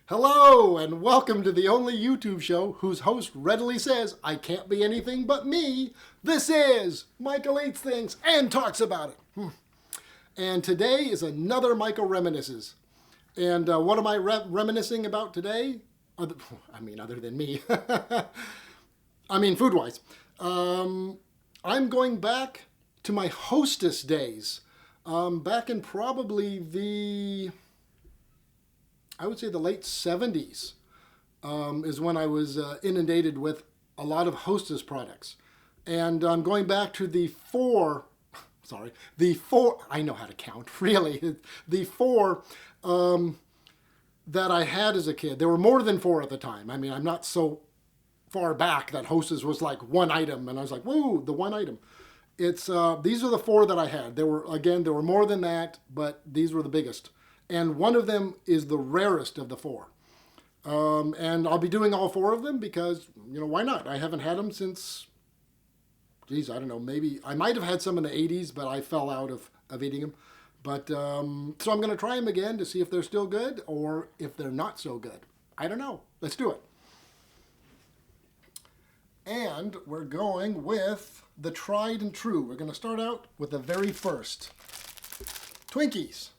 Hello, and welcome to the only YouTube show whose host readily says, I can't be anything but me. This is Michael Eats Things and Talks About It. And today is another Michael Reminisces. And what am I reminiscing about today? Other than me. Food-wise. I'm going back to my Hostess days. Back in probably I would say the late 70s is when I was inundated with a lot of Hostess products. And I'm going back to the four, I know how to count, really. The four that I had as a kid. There were more than four at the time. I mean, I'm not so far back that Hostess was like one item. And I was like, whoa, the one item. These are the four that I had. There were more than that, but these were the biggest. And one of them is the rarest of the four. And I'll be doing all four of them because, why not? I haven't had them since, I don't know, maybe, I might have had some in the 80s, but I fell out of eating them. But, so I'm going to try them again to see if they're still good or if they're not so good. I don't know. Let's do it. And we're going with the tried and true. We're going to start out with the very first. Twinkies.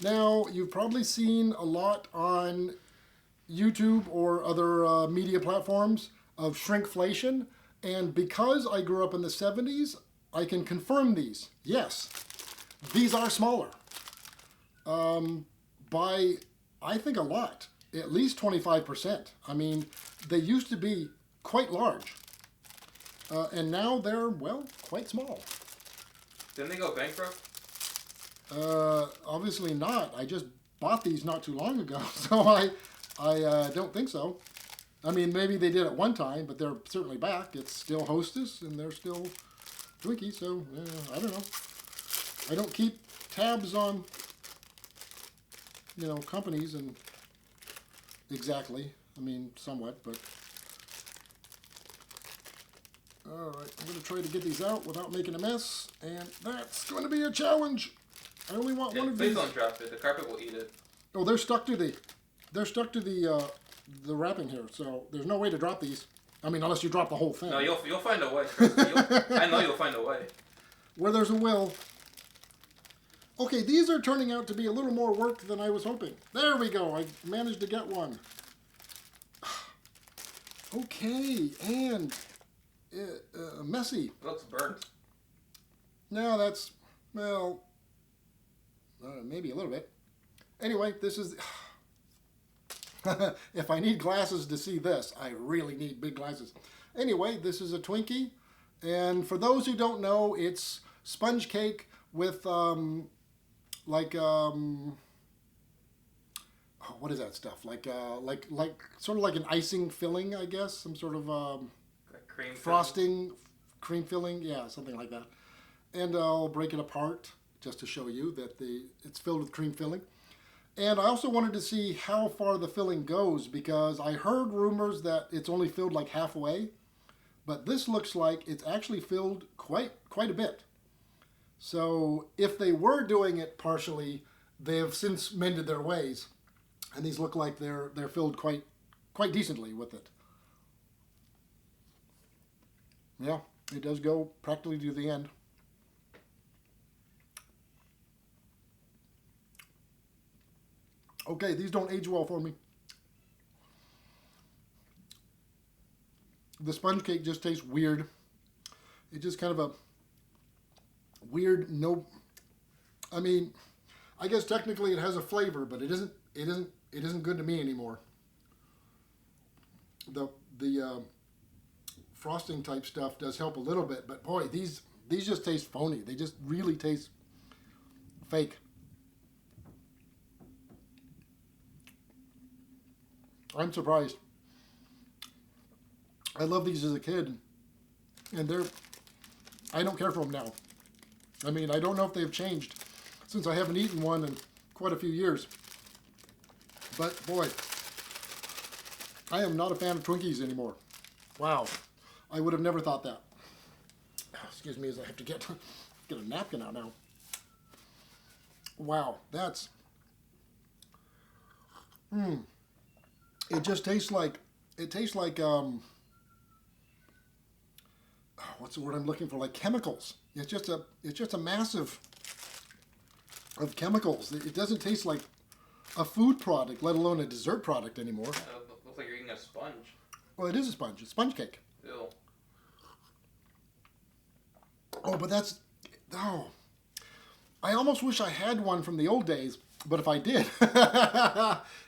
Now, you've probably seen a lot on YouTube or other media platforms of shrinkflation. And because I grew up in the 70s, I can confirm these. Yes, these are smaller. By, I think, a lot. At least 25%. I mean, they used to be quite large. And now they're, well, quite small. Didn't they go bankrupt? Obviously not. I just bought these not too long ago, so I don't think so. I mean, maybe they did at one time, but they're certainly back. It's still Hostess, and they're still Twinkies, so I don't know. I don't keep tabs on, companies and exactly. I mean, somewhat, but... All right, I'm going to try to get these out without making a mess, and that's going to be a challenge. I only want one of these. Please don't drop it. The carpet will eat it. Oh, they're stuck to the wrapping here, so there's no way to drop these. I mean, unless you drop the whole thing. No, you'll find a way. I know you'll find a way. Where there's a will. Okay, these are turning out to be a little more work than I was hoping. There we go. I managed to get one. Okay, and messy. It looks burnt. No, that's, well, maybe a little bit. Anyway, this is... If I need glasses to see this, I really need big glasses. Anyway, this is a Twinkie. And for those who don't know, it's sponge cake with, what is that stuff? Like sort of like an icing filling, I guess. Some sort of Like cream frosting, cream filling. Yeah, something like that. And I'll break it apart just to show you that it's filled with cream filling. And I also wanted to see how far the filling goes because I heard rumors that it's only filled like halfway, but this looks like it's actually filled quite a bit. So if they were doing it partially, they have since mended their ways, and these look like they're filled quite decently with it. Yeah, it does go practically to the end. Okay, these don't age well for me. The sponge cake just tastes weird. It's just kind of a weird, I mean, I guess technically it has a flavor, but it isn't good to me anymore. The frosting type stuff does help a little bit, but boy, these just taste phony. They just really taste fake. I'm surprised. I love these as a kid, and I don't care for them now. I mean, I don't know if they've changed since I haven't eaten one in quite a few years. But boy, I am not a fan of Twinkies anymore. Wow, I would have never thought that. Excuse me as I have to get a napkin out now. Wow, that's... It just tastes like, what's the word I'm looking for? Like chemicals. It's just a massive of chemicals. It doesn't taste like a food product, let alone a dessert product anymore. Looks like you're eating a sponge. Well, it is a sponge. It's sponge cake. Ew. Oh, but I almost wish I had one from the old days, but if I did,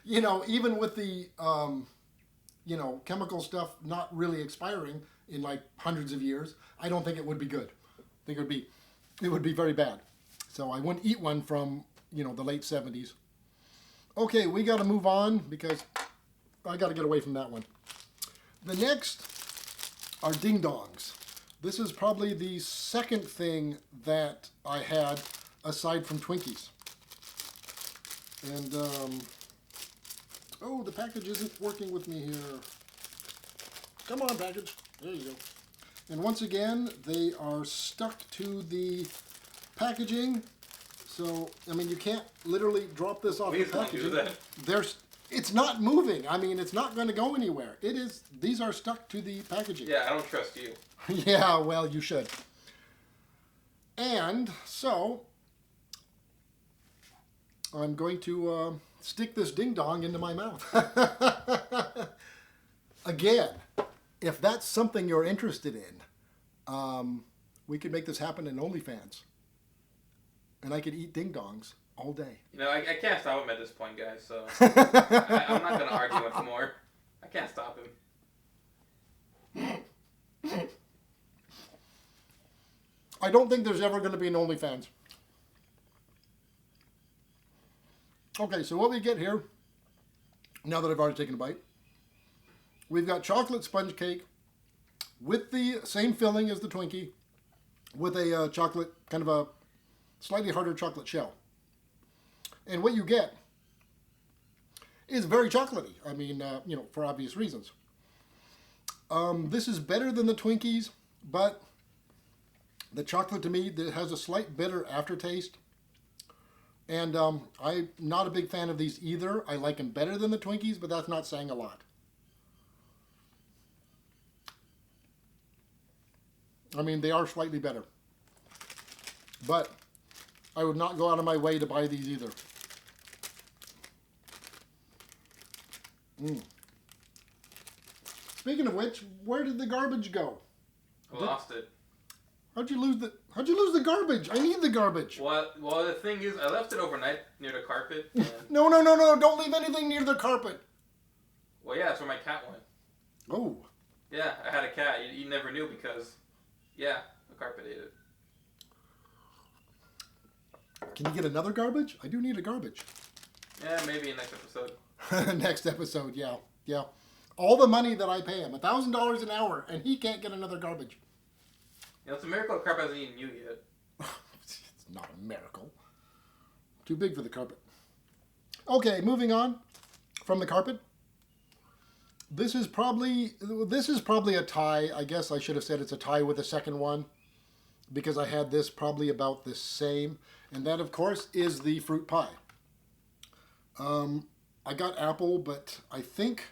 even with the, chemical stuff not really expiring in like hundreds of years, I don't think it would be good. I think it would be very bad. So I wouldn't eat one from, the late 70s. Okay, we got to move on because I got to get away from that one. The next are ding dongs. This is probably the second thing that I had aside from Twinkies. And, the package isn't working with me here. Come on, package. There you go. And once again, they are stuck to the packaging. So, you can't literally drop this off the packaging. Please don't do that. It's not moving. It's not going to go anywhere. These are stuck to the packaging. Yeah, I don't trust you. Yeah, well, you should. And so, I'm going to stick this ding dong into my mouth. Again, if that's something you're interested in, we could make this happen in OnlyFans. And I could eat ding dongs all day. I can't stop him at this point, guys, so I'm not going to argue much more. I can't stop him. I don't think there's ever going to be an OnlyFans. Okay, so what we get here, now that I've already taken a bite, we've got chocolate sponge cake with the same filling as the Twinkie, with a chocolate, kind of a slightly harder chocolate shell. And what you get is very chocolatey. For obvious reasons. This is better than the Twinkies, but the chocolate to me has a slight bitter aftertaste. And I'm not a big fan of these either. I like them better than the Twinkies, but that's not saying a lot. They are slightly better. But I would not go out of my way to buy these either. Speaking of which, where did the garbage go? I lost it. How'd you lose the garbage? I need the garbage. Well, the thing is, I left it overnight near the carpet. And... No, don't leave anything near the carpet. Well, yeah, that's where my cat went. Oh. Yeah, I had a cat. You never knew because, the carpet ate it. Can you get another garbage? I do need a garbage. Yeah, maybe in next episode. Next episode, yeah. All the money that I pay him, $1,000 an hour, and he can't get another garbage. It's a miracle the carpet hasn't eaten you yet. It's not a miracle. Too big for the carpet. Okay, moving on from the carpet. This is probably a tie. I guess I should have said it's a tie with the second one, because I had this probably about the same. And that, of course, is the fruit pie. I got apple, but I think...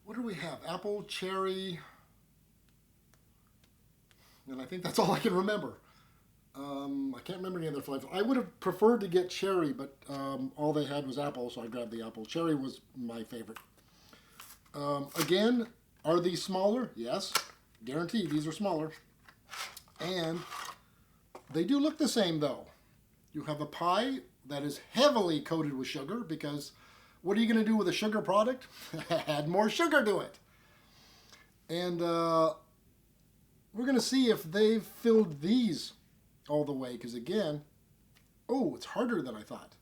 What do we have? Apple, cherry... And I think that's all I can remember. I can't remember any other flavors. I would have preferred to get cherry, but all they had was apple, so I grabbed the apple. Cherry was my favorite. Again, are these smaller? Yes. Guaranteed, these are smaller. And they do look the same, though. You have a pie that is heavily coated with sugar, because what are you going to do with a sugar product? Add more sugar to it. And we're going to see if they've filled these all the way, because again, it's harder than I thought.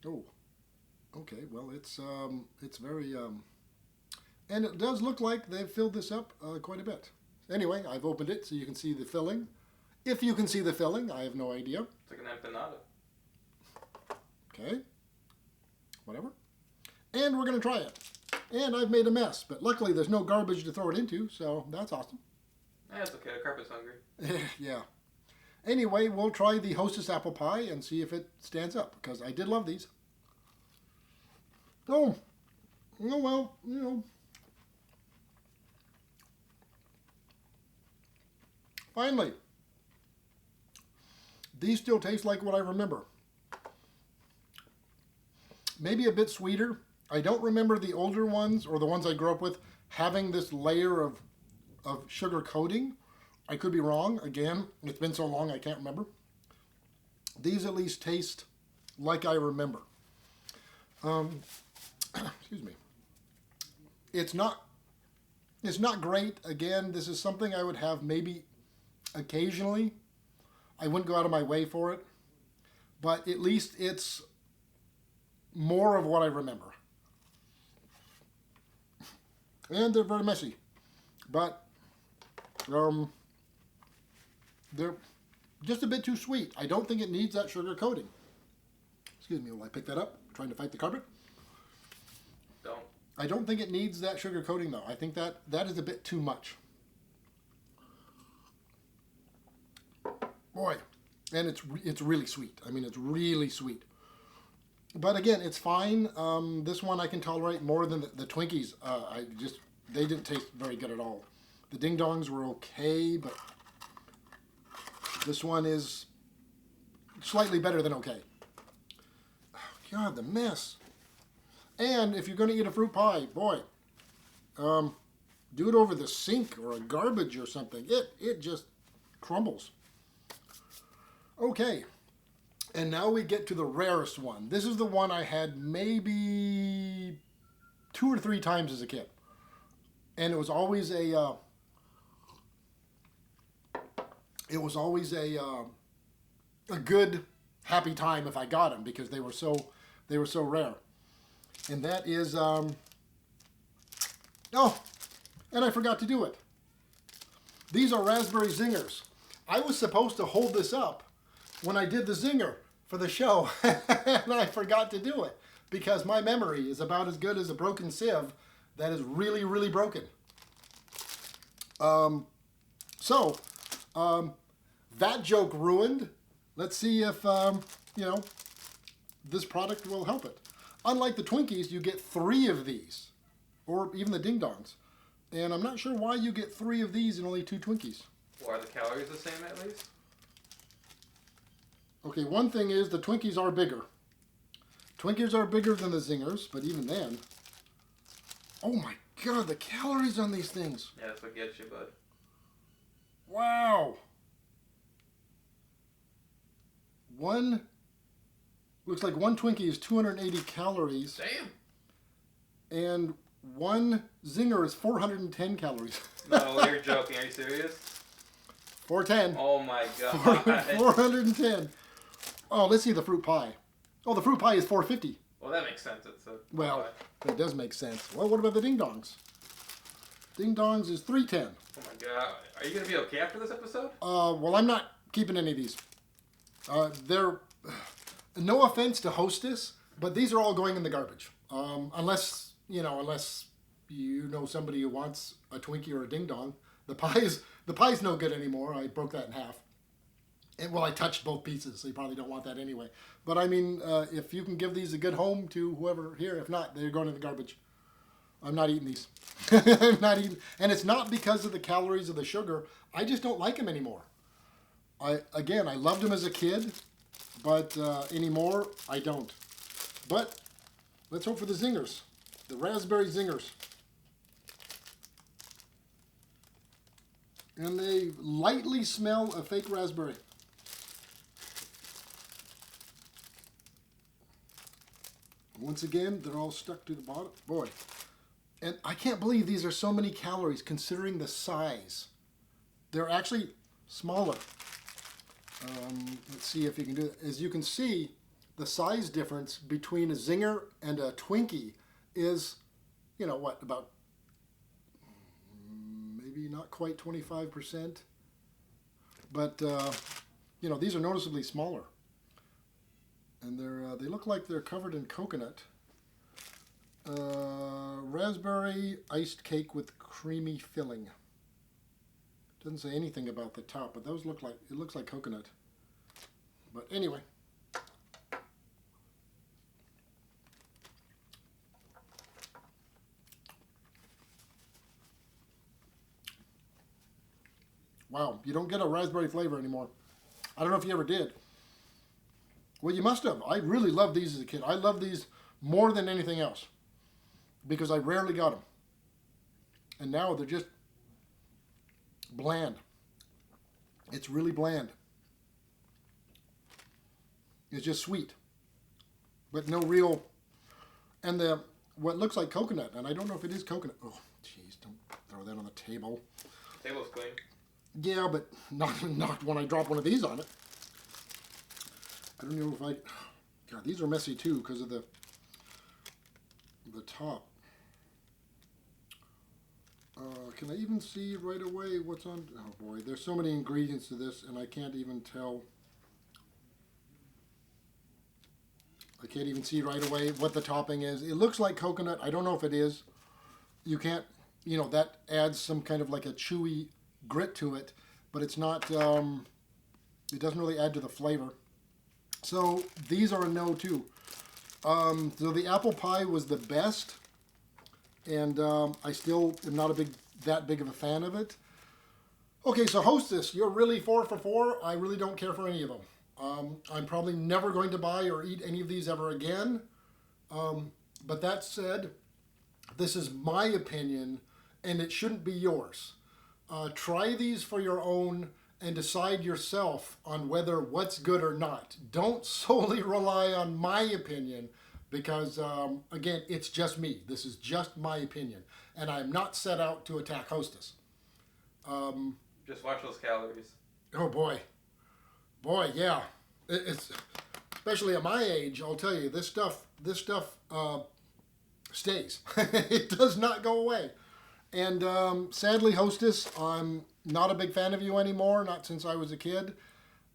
Oh, okay, well, it's very, and it does look like they've filled this up quite a bit. Anyway, I've opened it so you can see the filling. If you can see the filling, I have no idea. It's like an empanada. Okay, whatever. And we're going to try it. And I've made a mess, but luckily there's no garbage to throw it into, so that's awesome. That's okay, the carpet's hungry. Yeah. Anyway, we'll try the Hostess apple pie and see if it stands up, because I did love these. Oh, Oh, well, you know. Finally, these still taste like what I remember. Maybe a bit sweeter. I don't remember the older ones or the ones I grew up with having this layer of sugar coating. I could be wrong. Again, it's been so long I can't remember. These at least taste like I remember. Excuse me. It's not great. Again, this is something I would have maybe occasionally. I wouldn't go out of my way for it, but at least it's more of what I remember. And they're very messy, but they're just a bit too sweet. I don't think it needs that sugar coating. Excuse me, will I pick that up? I'm trying to fight the carpet. Don't. I don't think it needs that sugar coating though. I think that is a bit too much. Boy, and it's really sweet. I mean, it's really sweet. But again, it's fine. This one I can tolerate more than the Twinkies. They didn't taste very good at all. The Ding Dongs were okay, but this one is slightly better than okay. Oh, God, the mess. And if you're going to eat a fruit pie, boy, do it over the sink or a garbage or something. It just crumbles. Okay, and now we get to the rarest one. This is the one I had maybe 2 or 3 times as a kid. And it was always a good happy time if I got them because they were so rare. And that is oh, and I forgot to do it. These are raspberry zingers. I was supposed to hold this up when I did the zinger for the show, and I forgot to do it because my memory is about as good as a broken sieve that is really, really broken. That joke ruined. Let's see if, this product will help it. Unlike the Twinkies, you get 3 of these, or even the Ding Dongs. And I'm not sure why you get 3 of these and only 2 Twinkies. Well, are the calories the same at least? Okay, one thing is the Twinkies are bigger. Twinkies are bigger than the Zingers, but even then. Oh my God, the calories on these things. Yeah, that's what gets you, bud. Wow. Looks like one Twinkie is 280 calories. Damn. And one Zinger is 410 calories. No, you're joking. Are you serious? 410. Oh my God. 410. Oh, let's see the fruit pie. Oh, the fruit pie is 450. Well, that makes sense. It's a Well, pie. that does make sense. Well, what about the Ding Dongs? Ding Dongs is 310. Oh my God. Are you going to be okay after this episode? Well, I'm not keeping any of these. They're, no offense to Hostess, but these are all going in the garbage. Unless you know somebody who wants a Twinkie or a Ding Dong. The pie's no good anymore. I broke that in half. And, well, I touched both pieces, so you probably don't want that anyway. But I mean, if you can give these a good home to whoever here, if not, they're going in the garbage. I'm not eating these. I'm not eating, and it's not because of the calories of the sugar. I just don't like them anymore. I loved them as a kid, but anymore I don't. But let's hope for the Zingers, the raspberry Zingers. And they lightly smell of fake raspberry. Once again, they're all stuck to the bottom. Boy. And I can't believe these are so many calories considering the size. They're actually smaller. Let's see if you can do it. As you can see, the size difference between a Zinger and a Twinkie is, about maybe not quite 25%. But, these are noticeably smaller. And they look like they're covered in coconut. Raspberry iced cake with creamy filling. Doesn't say anything about the top, but those looks like coconut. But anyway. Wow, you don't get a raspberry flavor anymore. I don't know if you ever did. Well, you must have. I really loved these as a kid. I love these more than anything else because I rarely got them. And now they're just bland. It's really bland. It's just sweet, but no real. And the what looks like coconut, and I don't know if it is coconut. Oh, jeez, don't throw that on the table. The table's clean. Yeah, but not when I drop one of these on it. I don't know if I. God, these are messy too because of the top. Can I even see right away what's on? Oh boy, there's so many ingredients to this, and I can't even tell. I can't even see right away what the topping is. It looks like coconut. I don't know if it is. You can't, that adds some kind of like a chewy grit to it, but it's not, it doesn't really add to the flavor. So these are a no too. So the apple pie was the best, and I still am not that big of a fan of it. Okay, so Hostess, you're really 4 for 4. I really don't care for any of them. I'm probably never going to buy or eat any of these ever again. But that said, this is my opinion, and it shouldn't be yours. Try these for your own and decide yourself on whether what's good or not. Don't solely rely on my opinion because, again, it's just me. This is just my opinion, and I'm not set out to attack Hostess. Just watch those calories. Oh boy. Boy, yeah. It's especially at my age, I'll tell you, this stuff stays. It does not go away. And sadly, Hostess, I'm not a big fan of you anymore, not since I was a kid.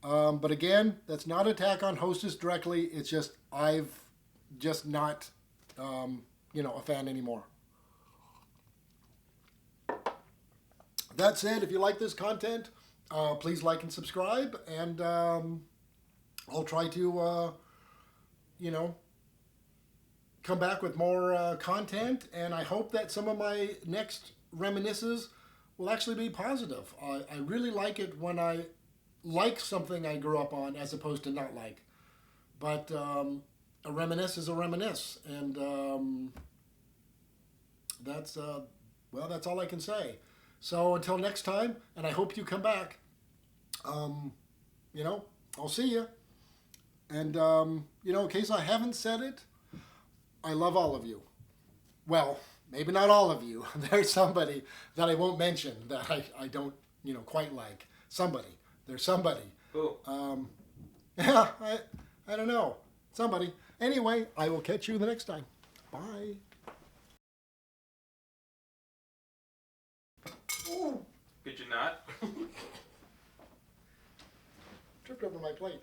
But again, that's not an attack on Hostess directly. It's just I've just not, a fan anymore. That said, if you like this content, please like and subscribe, and I'll try to, come back with more content, and I hope that some of my next Reminisces will actually be positive. I really like it when I like something I grew up on as opposed to not like. But a reminisce is a reminisce, and that's all I can say. So until next time, and I hope you come back. I'll see you. And in case I haven't said it, I love all of you. Well, maybe not all of you. There's somebody that I won't mention that I don't, quite like. Somebody. There's somebody. Who? Yeah, I don't know. Somebody. Anyway, I will catch you the next time. Bye. Ooh. Did you not? Tripped over my plate.